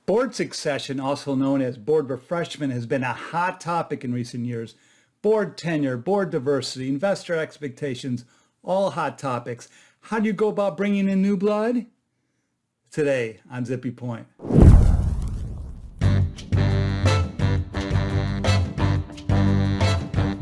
Board succession, also known as board refreshment, has been a hot topic in recent years. Board tenure, board diversity, investor expectations, all hot topics. How do you go about bringing in new blood? Today on Zippy Point.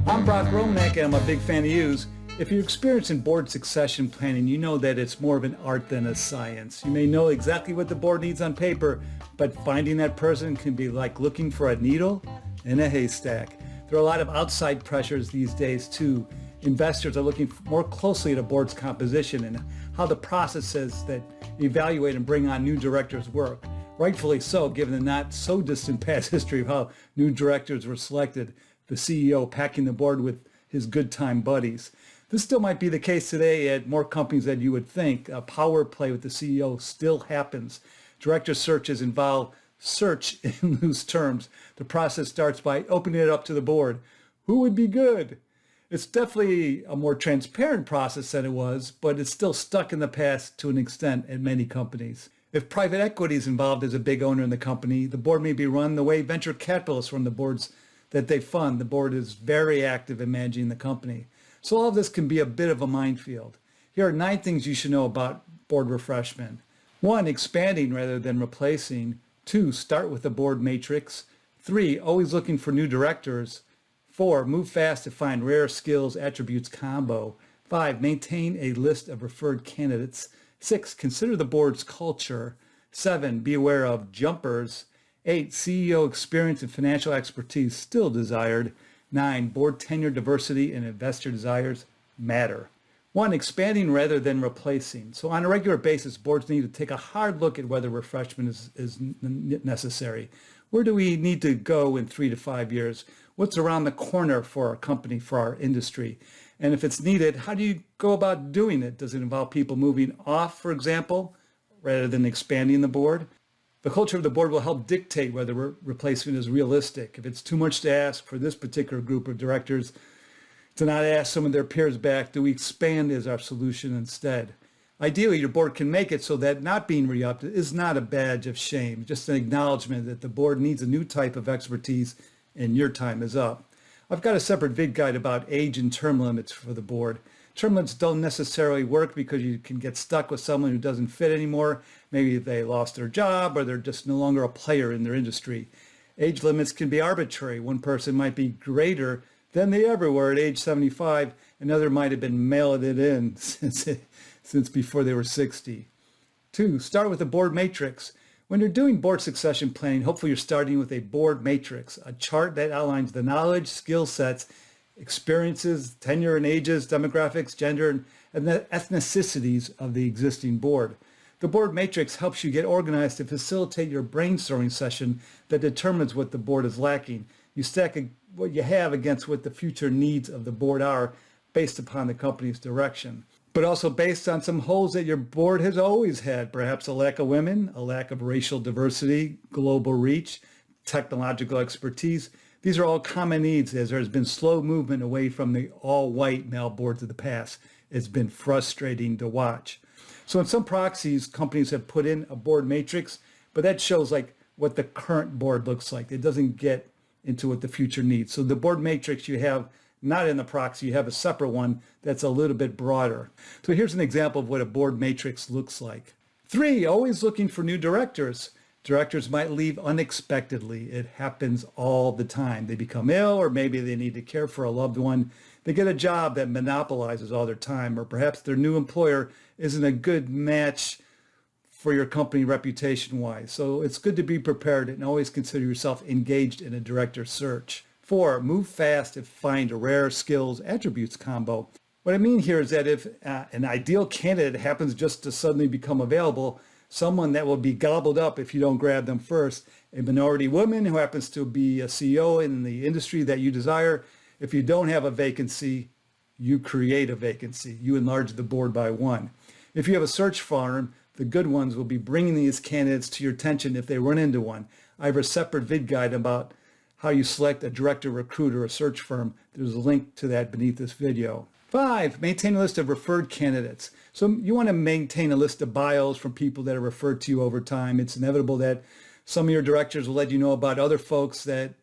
I'm Brock Romanek, and I'm a big fan of yous. If you're experienced in board succession planning, you know that it's more of an art than a science. You may know exactly what the board needs on paper, but finding that person can be like looking for a needle in a haystack. There are a lot of outside pressures these days too. Investors are looking more closely at a board's composition and how the processes that evaluate and bring on new directors work. Rightfully so, given the not so distant past history of how new directors were selected, the CEO packing the board with his good time buddies. This still might be the case today at more companies than you would think. A power play with the CEO still happens. Director searches involve search in loose terms. The process starts by opening it up to the board. Who would be good? It's definitely a more transparent process than it was, but it's still stuck in the past to an extent at many companies. If private equity is involved as a big owner in the company, the board may be run the way venture capitalists run the boards that they fund. The board is very active in managing the company. So all of this can be a bit of a minefield. Here are 9 things you should know about board refreshment. 1, expanding rather than replacing. 2, start with a board matrix. 3, always looking for new directors. 4, move fast to find rare skills attributes combo. 5, maintain a list of referred candidates. 6, consider the board's culture. 7, be aware of jumpers. 8, CEO experience and financial expertise still desired. 9, board tenure, diversity, and investor desires matter. 1, expanding rather than replacing. So on a regular basis, boards need to take a hard look at whether refreshment is necessary. Where do we need to go in 3 to 5 years? What's around the corner for our company, for our industry? And if it's needed, how do you go about doing it? Does it involve people moving off, for example, rather than expanding the board? The culture of the board will help dictate whether replacement is realistic. If it's too much to ask for this particular group of directors to not ask some of their peers back, do we expand as our solution instead? Ideally, your board can make it so that not being re-upped is not a badge of shame, just an acknowledgement that the board needs a new type of expertise and your time is up. I've got a separate vid guide about age and term limits for the board. Term limits don't necessarily work because you can get stuck with someone who doesn't fit anymore. Maybe they lost their job or they're just no longer a player in their industry. Age limits can be arbitrary. One person might be greater than they ever were at age 75. Another might have been mailing it in since before they were 60. 2, start with a board matrix. When you're doing board succession planning, hopefully you're starting with a board matrix, a chart that outlines the knowledge, skill sets, experiences, tenure and ages, demographics, gender, and the ethnicities of the existing board. The board matrix helps you get organized to facilitate your brainstorming session that determines what the board is lacking. You stack what you have against what the future needs of the board are based upon the company's direction, but also based on some holes that your board has always had, perhaps a lack of women, a lack of racial diversity, global reach, technological expertise. These are all common needs as there has been slow movement away from the all-white male boards of the past. It's been frustrating to watch. So in some proxies, companies have put in a board matrix, but that shows like what the current board looks like. It doesn't get into what the future needs. So the board matrix you have not in the proxy, you have a separate one that's a little bit broader. So here's an example of what a board matrix looks like. 3, always looking for new directors. Directors might leave unexpectedly. It happens all the time. They become ill, or maybe they need to care for a loved one. They get a job that monopolizes all their time, or perhaps their new employer isn't a good match for your company reputation-wise. So it's good to be prepared and always consider yourself engaged in a director search. 4, move fast to find a rare skills attributes combo. What I mean here is that if an ideal candidate happens just to suddenly become available, someone that will be gobbled up if you don't grab them first, a minority woman who happens to be a CEO in the industry that you desire, if you don't have a vacancy, you create a vacancy. You enlarge the board by 1. If you have a search firm, the good ones will be bringing these candidates to your attention if they run into one. I have a separate vid guide about how you select a director, recruiter, or search firm. There's a link to that beneath this video. 5, maintain a list of referred candidates. So you want to maintain a list of bios from people that are referred to you over time. It's inevitable that Some of your directors will let you know about other folks that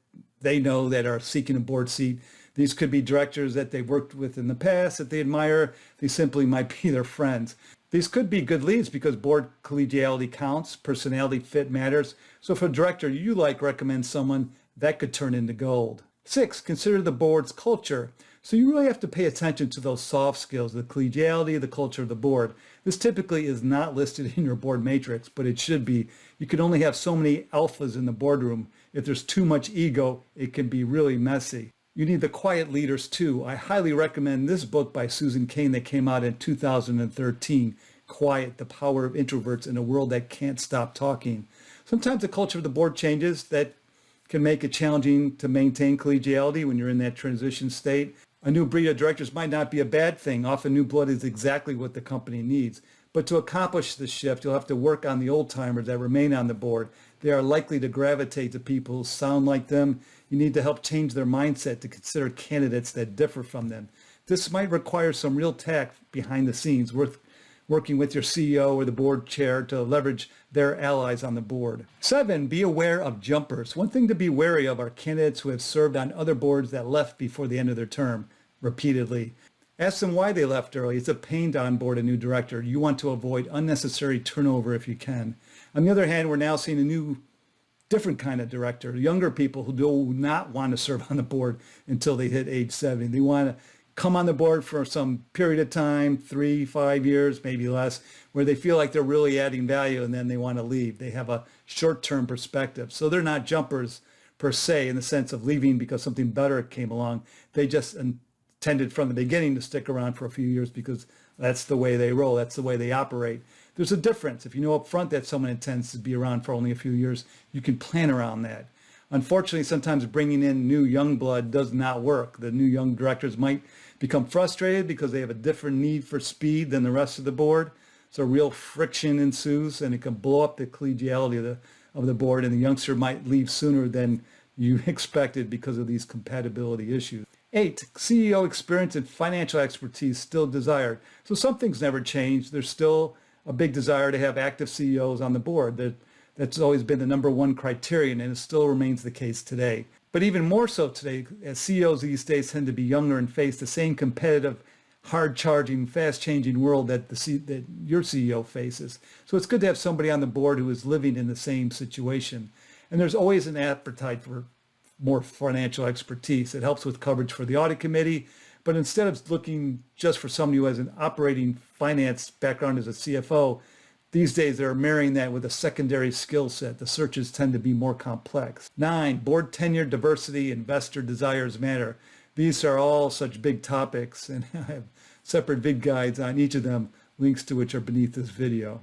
they know that are seeking a board seat. These could be directors that they've worked with in the past that they admire. They simply might be their friends. These could be good leads because board collegiality counts, personality fit matters. So if a director you like recommends someone, that could turn into gold. 6, consider the board's culture. So you really have to pay attention to those soft skills, the collegiality, the culture of the board. This typically is not listed in your board matrix, but it should be. You can only have so many alphas in the boardroom. If there's too much ego, it can be really messy. You need the quiet leaders too. I highly recommend this book by Susan Cain that came out in 2013, Quiet, the Power of Introverts in a World That Can't Stop Talking. Sometimes the culture of the board changes. That can make it challenging to maintain collegiality when you're in that transition state. A new breed of directors might not be a bad thing. Often new blood is exactly what the company needs. But to accomplish this shift, you'll have to work on the old timers that remain on the board. They are likely to gravitate to people who sound like them. You need to help change their mindset to consider candidates that differ from them. This might require some real tact behind the scenes, working with your CEO or the board chair to leverage their allies on the board. 7, be aware of jumpers. One thing to be wary of are candidates who have served on other boards that left before the end of their term repeatedly. Ask them why they left early. It's a pain to onboard a new director. You want to avoid unnecessary turnover if you can. On the other hand, we're now seeing a new, different kind of director, younger people who do not want to serve on the board until they hit age 70. They want to come on the board for some period of time, 3, 5 years, maybe less, where they feel like they're really adding value and then they want to leave. They have a short-term perspective. So they're not jumpers per se in the sense of leaving because something better came along. They just intended from the beginning to stick around for a few years because that's the way they roll. That's the way they operate. There's a difference. If you know up front that someone intends to be around for only a few years, you can plan around that. Unfortunately, sometimes bringing in new young blood does not work. The new young directors might become frustrated because they have a different need for speed than the rest of the board. So real friction ensues and it can blow up the collegiality of the board, and the youngster might leave sooner than you expected because of these compatibility issues. 8, CEO experience and financial expertise still desired. So some things never change. There's still a big desire to have active CEOs on the board. That's always been the number one criterion, and it still remains the case today. But even more so today, as CEOs these days tend to be younger and face the same competitive, hard-charging, fast-changing world that your CEO faces. So it's good to have somebody on the board who is living in the same situation. And there's always an appetite for more financial expertise. It helps with coverage for the audit committee. But instead of looking just for somebody who has an operating finance background as a CFO, these days they're marrying that with a secondary skill set. The searches tend to be more complex. 9, board tenure, diversity, investor desires matter. These are all such big topics, and I have separate vid guides on each of them, links to which are beneath this video.